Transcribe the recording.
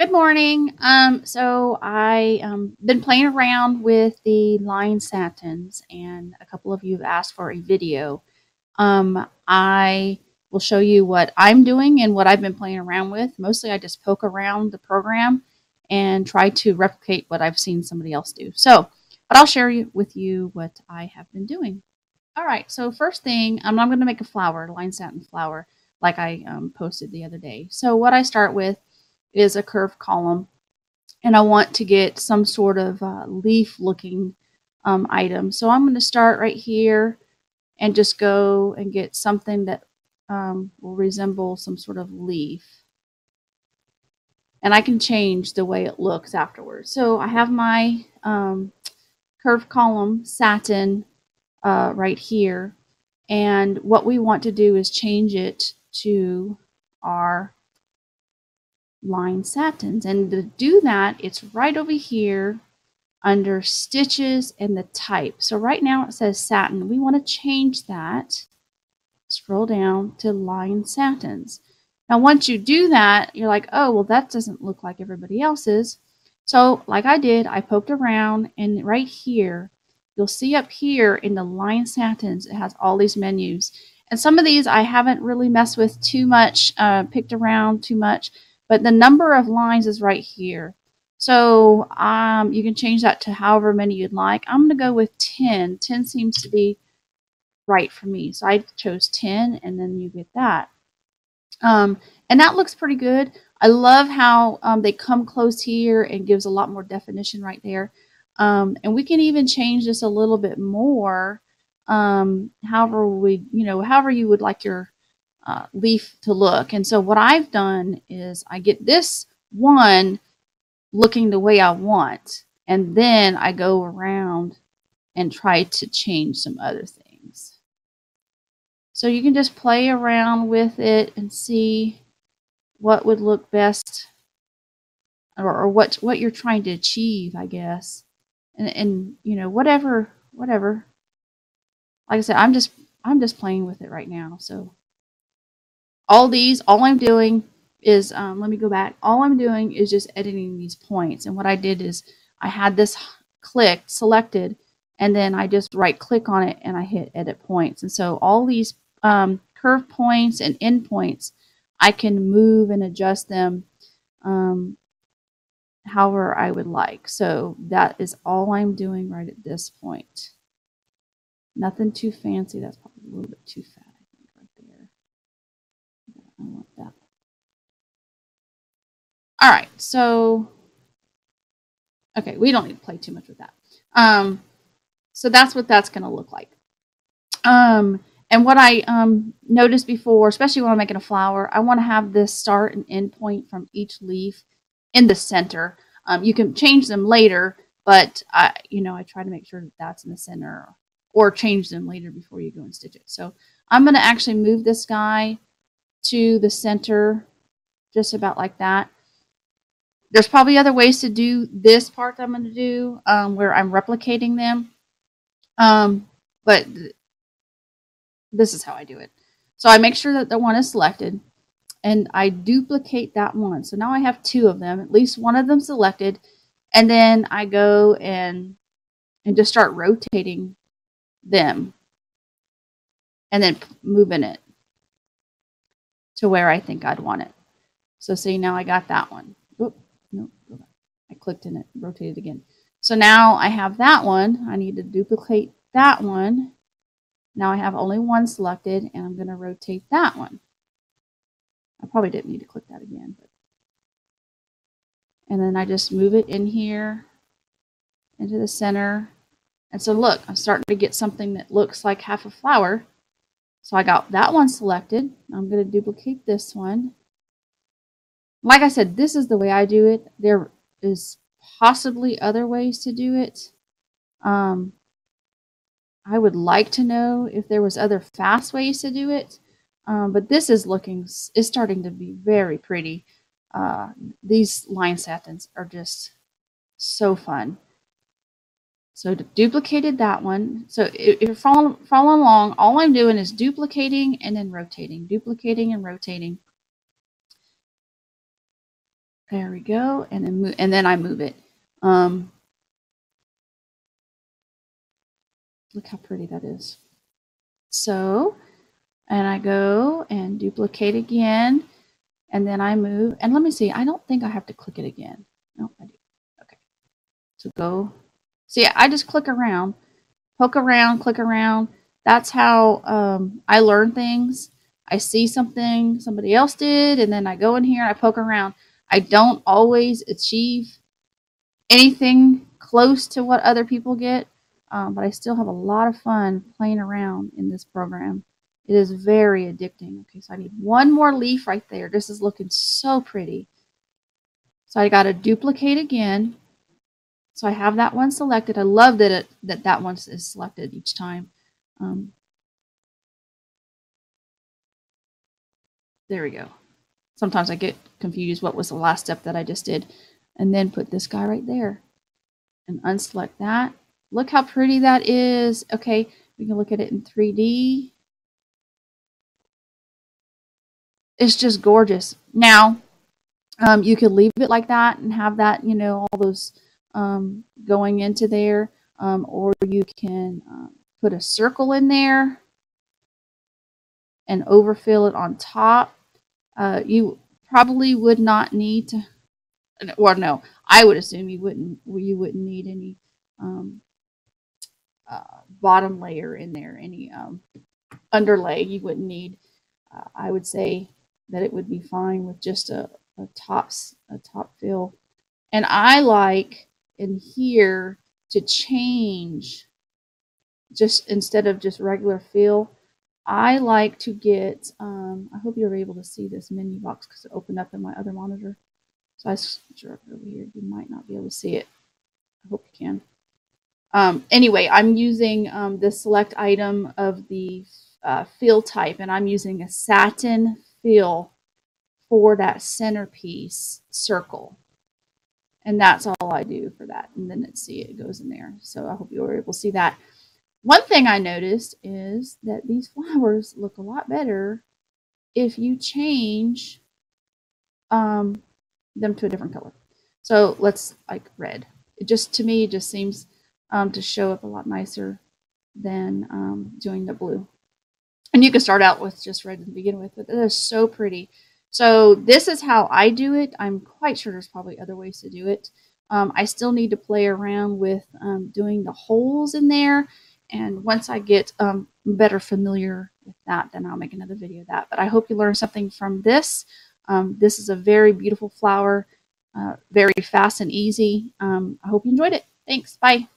Good morning. So I been playing around with the line satins, and a couple of you have asked for a video. I will show you what I'm doing and what I've been playing around with. Mostly, I just poke around the program and try to replicate what I've seen somebody else do. But I'll share with you what I have been doing. All right. So first thing, I'm going to make a flower, line satin flower, like I posted the other day. So what I start with is a curved column, and I want to get some sort of leaf looking item. So I'm going to start right here and just go and get something that will resemble some sort of leaf. And I can change the way it looks afterwards. So I have my curved column satin right here. And what we want to do is change it to our line satins. And to do that, it's right over here under stitches and the type. So right now it says satin. We want to change that. Scroll down to line satins. Now once you do that, you're like, oh, well, that doesn't look like everybody else's. So like I did, I poked around, and right here, you'll see up here in the line satins, it has all these menus. And some of these I haven't really messed with too much, picked around too much, but the number of lines is right here. So you can change that to however many you'd like. I'm going to go with 10. 10 seems to be right for me. So I chose 10, and then you get that. And that looks pretty good. I love how they come close here and gives a lot more definition right there. And we can even change this a little bit more. However you would like your leaf to look. And so what I've done is I get this one looking the way I want, and then I go around and try to change some other things. So you can just play around with it and see what would look best, or what you're trying to achieve, I guess. And whatever. Like I said, I'm just playing with it right now. So all I'm doing is let me go back. All I'm doing is just editing these points. And what I did is I had this selected, and then I just right click on it and I hit edit points. And so all these curve points and end points, I can move and adjust them however I would like. So that is all I'm doing right at this point. Nothing too fancy. That's probably a little bit too fat, I think, right there. I want that. All right, so okay, we don't need to play too much with that. So that's what that's going to look like. And what I noticed before, especially when I'm making a flower, I want to have this start and end point from each leaf in the center. You can change them later, but I try to make sure that that's in the center, or change them later before you go and stitch it. So I'm going to actually move this guy to the center, just about like that. There's probably other ways to do this part that I'm going to do, where I'm replicating them. But this is how I do it. So I make sure that the one is selected, and I duplicate that one. So now I have two of them, at least one of them selected, and then I go and just start rotating them, and then moving it to where I think I'd want it. So see, now I got that one. Oop, no, go back. I clicked in it, rotated again. So now I have that one. I need to duplicate that one. Now I have only one selected, and I'm going to rotate that one. I probably didn't need to click that again. And then I just move it in here into the center. And so look, I'm starting to get something that looks like half a flower. So I got that one selected. I'm going to duplicate this one. Like I said, this is the way I do it. There is possibly other ways to do it. I would like to know if there was other fast ways to do it, but this is starting to be very pretty. These line satins are just so fun. So duplicated that one. So if you're following along, all I'm doing is duplicating and then rotating, duplicating and rotating. There we go. And then I move it. Look how pretty that is. So, and I go and duplicate again, and then I move. And let me see, I don't think I have to click it again. No, I do. Okay. So go. See, I just click around, poke around, click around. That's how I learn things. I see something somebody else did, and then I go in here and I poke around. I don't always achieve anything close to what other people get, but I still have a lot of fun playing around in this program. It is very addicting. Okay, so I need one more leaf right there. This is looking so pretty. So I got to duplicate again. So I have that one selected. I love that that one is selected each time. There we go. Sometimes I get confused what was the last step that I just did. And then put this guy right there. And unselect that. Look how pretty that is. Okay, we can look at it in 3D. It's just gorgeous. Now, you could leave it like that and have that, you know, all those going into there. Or you can put a circle in there and overfill it on top. You probably would not need to, well, no, I would assume you wouldn't need any bottom layer in there, any underlay you wouldn't need. I would say that it would be fine with just a top fill. And I like in here to change, just instead of just regular fill, I like to get, I hope you're able to see this menu box because it opened up in my other monitor. So I drug it over here. You might not be able to see it. I hope you can. Anyway, I'm using the select item of the fill type, and I'm using a satin fill for that centerpiece circle. And that's all I do for that. And then let's see, it goes in there. So I hope you were able to see that. One thing I noticed is that these flowers look a lot better if you change them to a different color. So let's like red. It just, to me, it just seems to show up a lot nicer than doing the blue. And you can start out with just red to begin with, but it is so pretty. So this is how I do it. I'm quite sure there's probably other ways to do it. I still need to play around with doing the holes in there. And once I get better familiar with that, then I'll make another video of that. But I hope you learned something from this. This is a very beautiful flower, very fast and easy. I hope you enjoyed it. Thanks. Bye.